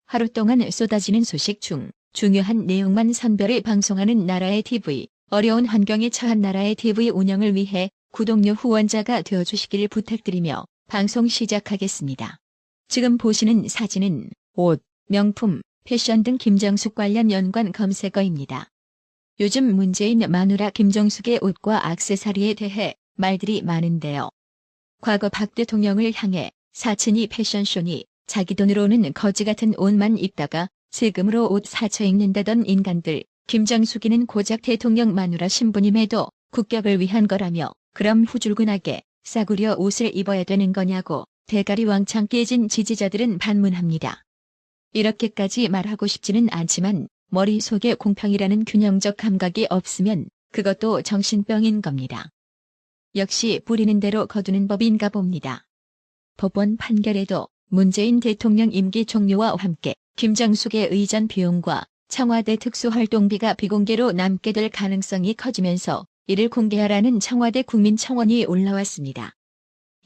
하루 동안 쏟아지는 소식 중 중요한 내용만 선별해 방송하는 나라의 TV, 어려운 환경에 처한 나라의 TV 운영을 위해 구독료 후원자가 되어주시길 부탁드리며 방송 시작하겠습니다. 지금 보시는 사진은 옷, 명품, 패션 등 김정숙 관련 연관 검색어입니다. 요즘 문재인 마누라 김정숙의 옷과 액세서리에 대해 말들이 많은데요. 과거 박 대통령을 향해 사친이 패션쇼니 자기 돈으로는 거지 같은 옷만 입다가 세금으로 옷 사쳐 입는다던 인간들, 김정숙이는 고작 대통령 마누라 신부님에도 국격을 위한 거라며 그럼 후줄근하게 싸구려 옷을 입어야 되는 거냐고 대가리 왕창 깨진 지지자들은 반문합니다. 이렇게까지 말하고 싶지는 않지만 머릿속에 공평이라는 균형적 감각이 없으면 그것도 정신병인 겁니다. 역시 부리는 대로 거두는 법인가 봅니다. 법원 판결에도 문재인 대통령 임기 종료와 함께 김정숙의 의전 비용과 청와대 특수활동비가 비공개로 남게 될 가능성이 커지면서 이를 공개하라는 청와대 국민청원이 올라왔습니다.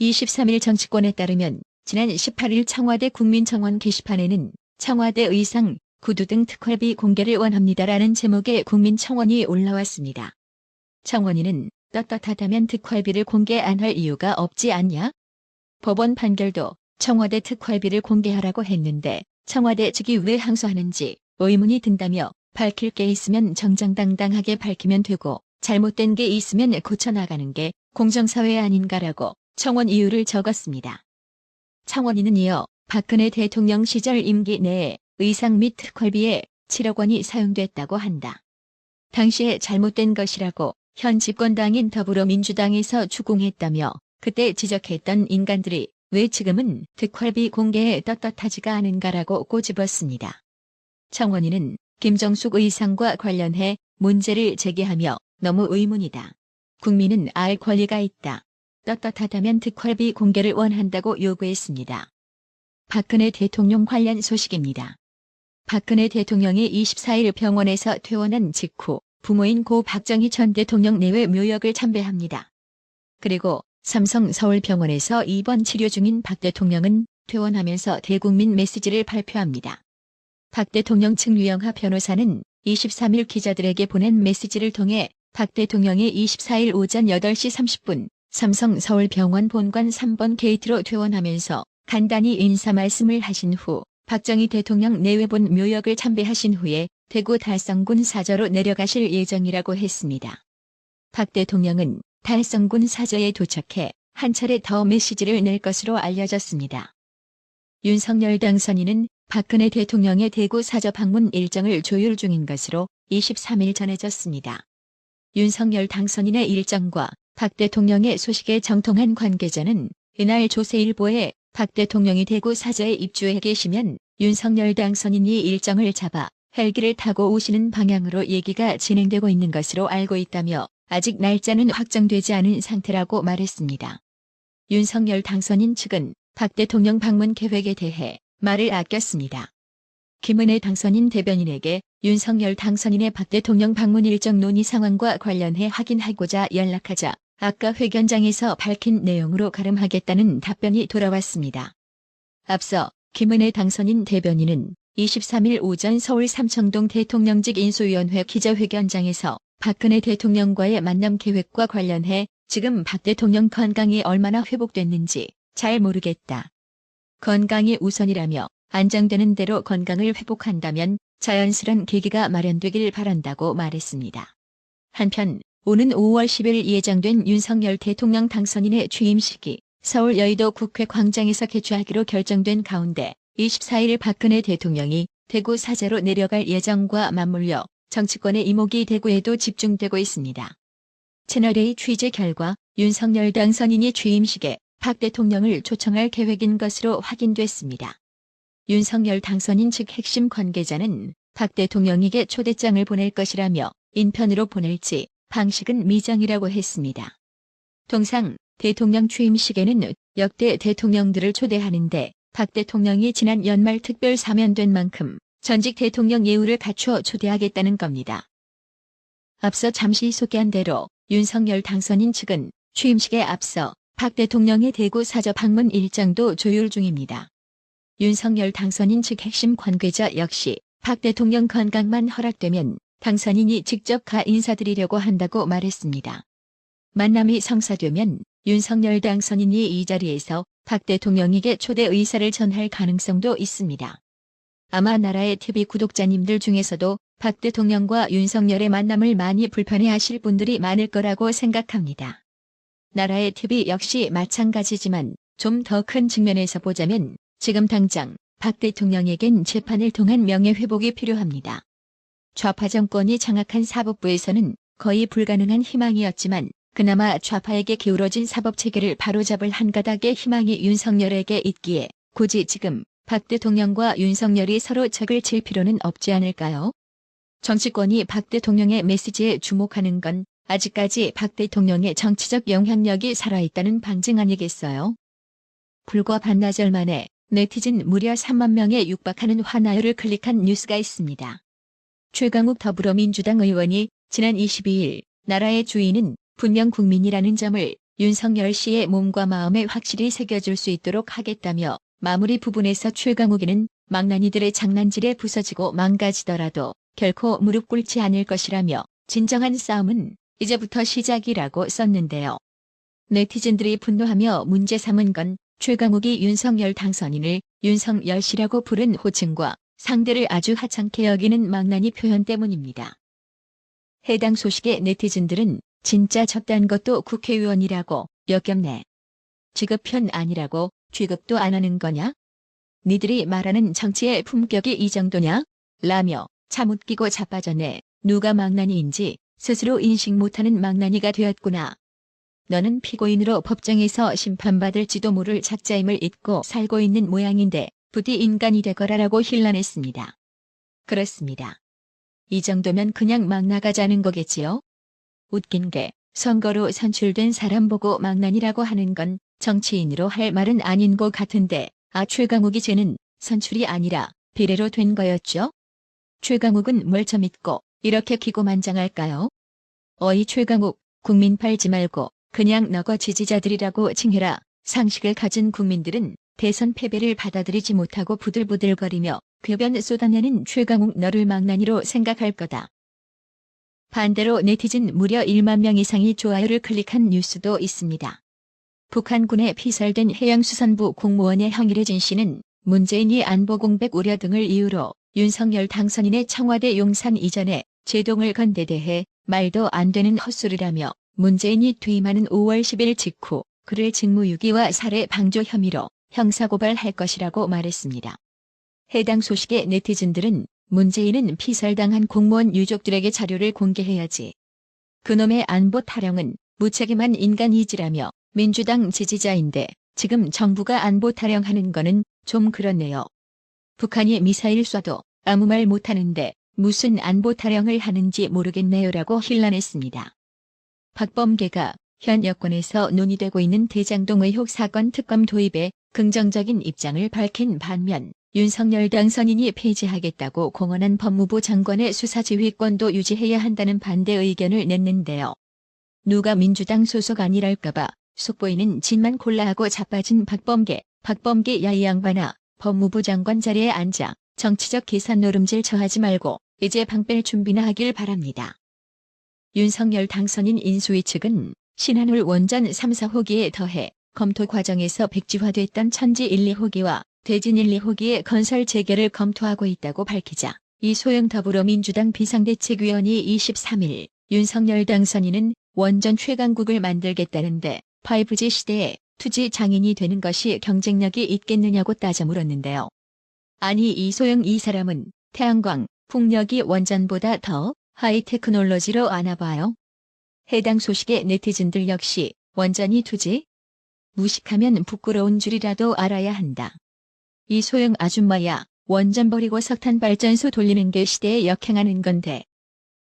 23일 정치권에 따르면 지난 18일 청와대 국민청원 게시판에는 청와대 의상, 구두 등 특활비 공개를 원합니다라는 제목의 국민청원이 올라왔습니다. 청원인은 떳떳하다면 특활비를 공개 안 할 이유가 없지 않냐? 법원 판결도 청와대 특활비를 공개하라고 했는데 청와대 측이 왜 항소하는지 의문이 든다며 밝힐 게 있으면 정정당당하게 밝히면 되고 잘못된 게 있으면 고쳐나가는 게 공정사회 아닌가라고 청원 이유를 적었습니다. 청원인은 이어 박근혜 대통령 시절 임기 내에 의상 및 특활비에 7억 원이 사용됐다고 한다. 당시에 잘못된 것이라고 현 집권당인 더불어민주당에서 추궁했다며 그때 지적했던 인간들이 왜 지금은 특활비 공개에 떳떳하지가 않은가라고 꼬집었습니다. 청원인은 김정숙 의상과 관련해 문제를 제기하며 너무 의문이다. 국민은 알 권리가 있다. 떳떳하다면 특활비 공개를 원한다고 요구했습니다. 박근혜 대통령 관련 소식입니다. 박근혜 대통령이 24일 병원에서 퇴원한 직후 부모인 고 박정희 전 대통령 내외 묘역을 참배합니다. 그리고 삼성 서울병원에서 입원 치료 중인 박 대통령은 퇴원하면서 대국민 메시지를 발표합니다. 박 대통령 측 유영하 변호사는 23일 기자들에게 보낸 메시지를 통해 박 대통령이 24일 오전 8시 30분 삼성 서울병원 본관 3번 게이트로 퇴원하면서 간단히 인사 말씀을 하신 후 박정희 대통령 내외본 묘역을 참배하신 후에 대구 달성군 사저로 내려가실 예정이라고 했습니다. 박 대통령은 달성군 사저에 도착해 한 차례 더 메시지를 낼 것으로 알려졌습니다. 윤석열 당선인은 박근혜 대통령의 대구 사저 방문 일정을 조율 중인 것으로 23일 전해졌습니다. 윤석열 당선인의 일정과 박 대통령의 소식에 정통한 관계자는 이날 조세일보에 박 대통령이 대구 사저에 입주해 계시면 윤석열 당선인이 일정을 잡아 헬기를 타고 오시는 방향으로 얘기가 진행되고 있는 것으로 알고 있다며 아직 날짜는 확정되지 않은 상태라고 말했습니다. 윤석열 당선인 측은 박 대통령 방문 계획에 대해 말을 아꼈습니다. 김은혜 당선인 대변인에게 윤석열 당선인의 박 대통령 방문 일정 논의 상황과 관련해 확인하고자 연락하자 아까 회견장에서 밝힌 내용으로 가름하겠다는 답변이 돌아왔습니다. 앞서 김은혜 당선인 대변인은 23일 오전 서울 삼청동 대통령직 인수위원회 기자회견장에서 박근혜 대통령과의 만남 계획과 관련해 지금 박 대통령 건강이 얼마나 회복됐는지 잘 모르겠다. 건강이 우선이라며 안정되는 대로 건강을 회복한다면 자연스런 계기가 마련되길 바란다고 말했습니다. 한편 오는 5월 10일 예정된 윤석열 대통령 당선인의 취임식이 서울 여의도 국회 광장에서 개최하기로 결정된 가운데 24일 박근혜 대통령이 대구 사저로 내려갈 예정과 맞물려 정치권의 이목이 대구에도 집중되고 있습니다. 채널A 취재 결과 윤석열 당선인이 취임식에 박 대통령을 초청할 계획인 것으로 확인됐습니다. 윤석열 당선인 측 핵심 관계자는 박 대통령에게 초대장을 보낼 것이라며 인편으로 보낼지 방식은 미정이라고 했습니다. 통상 대통령 취임식에는 역대 대통령들을 초대하는데 박 대통령이 지난 연말 특별 사면된 만큼 전직 대통령 예우를 갖춰 초대하겠다는 겁니다. 앞서 잠시 소개한 대로 윤석열 당선인 측은 취임식에 앞서 박 대통령의 대구 사저 방문 일정도 조율 중입니다. 윤석열 당선인 측 핵심 관계자 역시 박 대통령 건강만 허락되면 당선인이 직접 가 인사드리려고 한다고 말했습니다. 만남이 성사되면 윤석열 당선인이 이 자리에서 박 대통령에게 초대 의사를 전할 가능성도 있습니다. 아마 나라의 TV 구독자님들 중에서도 박 대통령과 윤석열의 만남을 많이 불편해하실 분들이 많을 거라고 생각합니다. 나라의 TV 역시 마찬가지지만 좀 더 큰 측면에서 보자면 지금 당장 박 대통령에겐 재판을 통한 명예회복이 필요합니다. 좌파 정권이 장악한 사법부에서는 거의 불가능한 희망이었지만 그나마 좌파에게 기울어진 사법체계를 바로잡을 한 가닥의 희망이 윤석열에게 있기에 굳이 지금 박 대통령과 윤석열이 서로 적을 칠 필요는 없지 않을까요? 정치권이 박 대통령의 메시지에 주목하는 건 아직까지 박 대통령의 정치적 영향력이 살아있다는 방증 아니겠어요? 불과 반나절 만에 네티즌 무려 3만 명에 육박하는 화나요를 클릭한 뉴스가 있습니다. 최강욱 더불어민주당 의원이 지난 22일 나라의 주인은 분명 국민이라는 점을 윤석열 씨의 몸과 마음에 확실히 새겨줄 수 있도록 하겠다며 마무리 부분에서 최강욱이는 망나니들의 장난질에 부서지고 망가지더라도 결코 무릎 꿇지 않을 것이라며 진정한 싸움은 이제부터 시작이라고 썼는데요. 네티즌들이 분노하며 문제 삼은 건 최강욱이 윤석열 당선인을 윤석열 씨라고 부른 호칭과 상대를 아주 하찮게 여기는 망나니 표현 때문입니다. 해당 소식에 네티즌들은 진짜 저딴 것도 국회의원이라고 역겹네. 직업편 아니라고 취급도 안 하는 거냐? 니들이 말하는 정치의 품격이 이 정도냐? 라며 참 웃기고 자빠졌네. 누가 망나니인지 스스로 인식 못하는 망나니가 되었구나. 너는 피고인으로 법정에서 심판받을지도 모를 작자임을 잊고 살고 있는 모양인데 부디 인간이 되거라라고 힐난했습니다. 그렇습니다. 이 정도면 그냥 막 나가자는 거겠지요? 웃긴 게 선거로 선출된 사람 보고 망나니라고 하는 건 정치인으로 할 말은 아닌 것 같은데 최강욱이 쟤는 선출이 아니라 비례로 된 거였죠? 최강욱은 뭘 저 믿고 이렇게 기고만장할까요? 어이 최강욱, 국민 팔지 말고 그냥 너거 지지자들이라고 칭해라. 상식을 가진 국민들은 대선 패배를 받아들이지 못하고 부들부들거리며 궤변 쏟아내는 최강욱 너를 망나니로 생각할 거다. 반대로 네티즌 무려 1만 명 이상이 좋아요를 클릭한 뉴스도 있습니다. 북한군에 피살된 해양수산부 공무원의 형일해진 씨는 문재인이 안보 공백 우려 등을 이유로 윤석열 당선인의 청와대 용산 이전에 제동을 건 데 대해 말도 안 되는 헛소리라며 문재인이 퇴임하는 5월 10일 직후 그를 직무유기와 살해 방조 혐의로 형사고발할 것이라고 말했습니다. 해당 소식에 네티즌들은 문재인은 피살당한 공무원 유족들에게 자료를 공개해야지. 그놈의 안보 타령은 무책임한 인간이지라며 민주당 지지자인데 지금 정부가 안보 타령하는 거는 좀 그렇네요. 북한이 미사일 쏴도 아무 말 못하는데 무슨 안보 타령을 하는지 모르겠네요라고 힐난했습니다. 박범계가 현 여권에서 논의되고 있는 대장동 의혹 사건 특검 도입에 긍정적인 입장을 밝힌 반면 윤석열 당선인이 폐지하겠다고 공언한 법무부 장관의 수사지휘권도 유지해야 한다는 반대 의견을 냈는데요. 누가 민주당 소속 아니랄까봐 속보이는 짓만 골라하고 자빠진 박범계 야 이 양반아 법무부 장관 자리에 앉아 정치적 계산 노름질 처하지 말고 이제 방 뺄 준비나 하길 바랍니다. 윤석열 당선인 인수위 측은 신한울 원전 3, 4호기에 더해 검토 과정에서 백지화됐던 천지 1, 2호기와 대진 1, 2호기의 건설 재개를 검토하고 있다고 밝히자 이소영 더불어민주당 비상대책위원이 23일 윤석열 당선인은 원전 최강국을 만들겠다는데 5G 시대에 투지 장인이 되는 것이 경쟁력이 있겠느냐고 따져 물었는데요. 아니 이소영 이 사람은 태양광, 풍력이 원전보다 더 하이테크놀로지로 아나 봐요. 해당 소식에 네티즌들 역시 원전이 투지? 무식하면 부끄러운 줄이라도 알아야 한다. 이소영 아줌마야 원전 버리고 석탄 발전소 돌리는 게 시대에 역행하는 건데.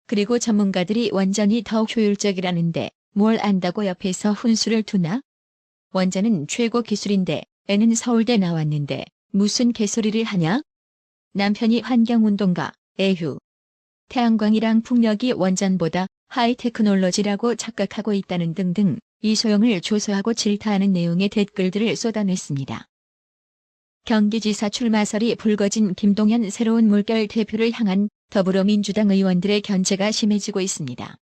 그리고 전문가들이 원전이 더 효율적이라는데 뭘 안다고 옆에서 훈수를 두나? 원전은 최고 기술인데 애는 서울대 나왔는데 무슨 개소리를 하냐? 남편이 환경운동가, 에휴. 태양광이랑 풍력이 원전보다 하이테크놀로지라고 착각하고 있다는 등등 이소영을 조소하고 질타하는 내용의 댓글들을 쏟아냈습니다. 경기지사 출마설이 불거진 김동연 새로운 물결 대표를 향한 더불어민주당 의원들의 견제가 심해지고 있습니다.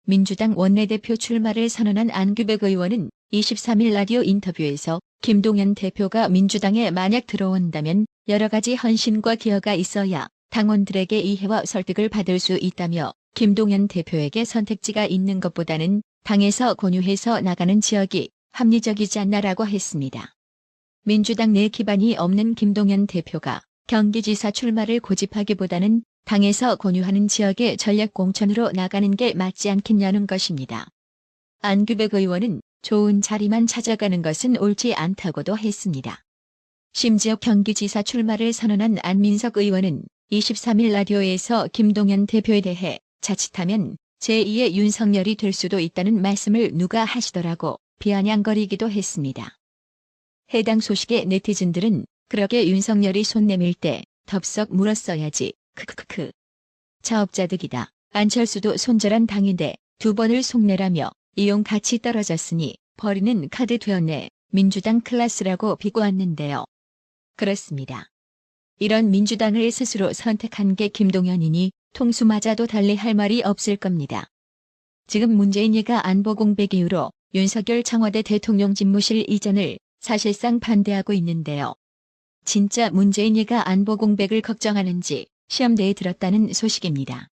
민주당 원내대표 출마를 선언한 안규백 의원은 23일 라디오 인터뷰에서 김동연 대표가 민주당에 만약 들어온다면 여러 가지 헌신과 기여가 있어야 당원들에게 이해와 설득을 받을 수 있다며 김동연 대표에게 선택지가 있는 것보다는 당에서 권유해서 나가는 지역이 합리적이지 않나라고 했습니다. 민주당 내 기반이 없는 김동연 대표가 경기지사 출마를 고집하기보다는 당에서 권유하는 지역의 전략 공천으로 나가는 게 맞지 않겠냐는 것입니다. 안규백 의원은 좋은 자리만 찾아가는 것은 옳지 않다고도 했습니다. 심지어 경기지사 출마를 선언한 안민석 의원은 23일 라디오에서 김동연 대표에 대해 자칫하면 제2의 윤석열이 될 수도 있다는 말씀을 누가 하시더라고 비아냥거리기도 했습니다. 해당 소식에 네티즌들은 그러게 윤석열이 손 내밀 때 덥석 물었어야지. 크크크크. 자업자득이다. 안철수도 손절한 당인데 두 번을 속내라며 이용 가치 떨어졌으니 버리는 카드 되었네. 민주당 클라스라고 비꼬았는데요. 그렇습니다. 이런 민주당을 스스로 선택한 게 김동연이니 통수 맞아도 달리 할 말이 없을 겁니다. 지금 문재인이가 안보 공백 이후로 윤석열 청와대 대통령 집무실 이전을 사실상 반대하고 있는데요. 진짜 문재인이가 안보 공백을 걱정하는지 시험대에 들었다는 소식입니다.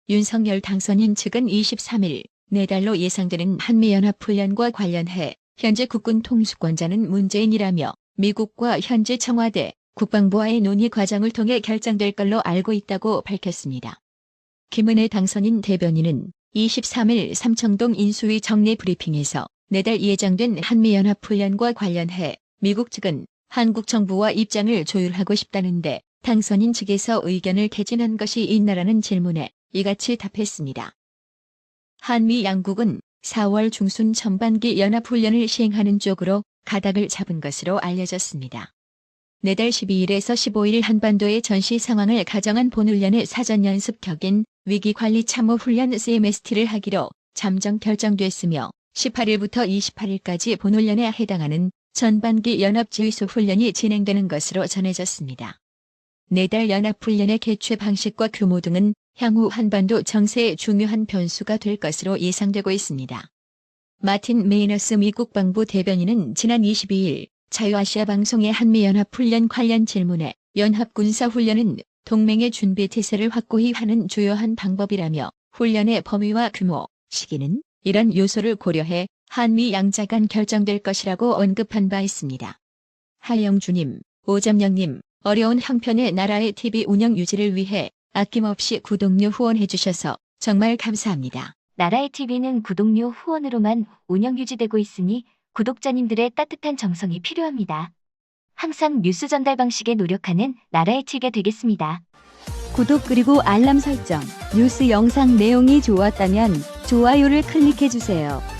윤석열 당선인 측은 23일 내달로 예상되는 한미연합훈련과 관련해 현재 국군 통수권자는 문재인이라며 미국과 현재 청와대, 국방부와의 논의 과정을 통해 결정될 걸로 알고 있다고 밝혔습니다. 김은혜 당선인 대변인은 23일 삼청동 인수위 정례 브리핑에서 내달 예정된 한미연합훈련과 관련해 미국 측은 한국 정부와 입장을 조율하고 싶다는데 당선인 측에서 의견을 개진한 것이 있나라는 질문에 이같이 답했습니다. 한미 양국은 4월 중순 전반기 연합훈련을 시행하는 쪽으로 가닥을 잡은 것으로 알려졌습니다. 내달 12일에서 15일 한반도의 전시 상황을 가정한 본훈련의 사전연습 격인 위기관리참모훈련 CMST를 하기로 잠정 결정됐으며 18일부터 28일까지 본훈련에 해당하는 전반기 연합지휘소 훈련이 진행되는 것으로 전해졌습니다. 내달 연합훈련의 개최 방식과 규모 등은 향후 한반도 정세의 중요한 변수가 될 것으로 예상되고 있습니다. 마틴 메이너스 미 국방부 대변인은 지난 22일 자유아시아 방송의 한미연합훈련 관련 질문에 연합군사훈련은 동맹의 준비태세를 확고히 하는 주요한 방법이라며 훈련의 범위와 규모, 시기는 이런 요소를 고려해 한미 양자 간 결정될 것이라고 언급한 바 있습니다. 하영주님, 오점영님, 어려운 형편의 나라의 TV 운영 유지를 위해 아낌없이 구독료 후원해주셔서 정말 감사합니다. 나라의 TV는 구독료 후원으로만 운영 유지되고 있으니 구독자님들의 따뜻한 정성이 필요합니다. 항상 뉴스 전달 방식에 노력하는 나라의 TV가 되겠습니다. 구독 그리고 알람 설정, 뉴스 영상 내용이 좋았다면 좋아요를 클릭해주세요.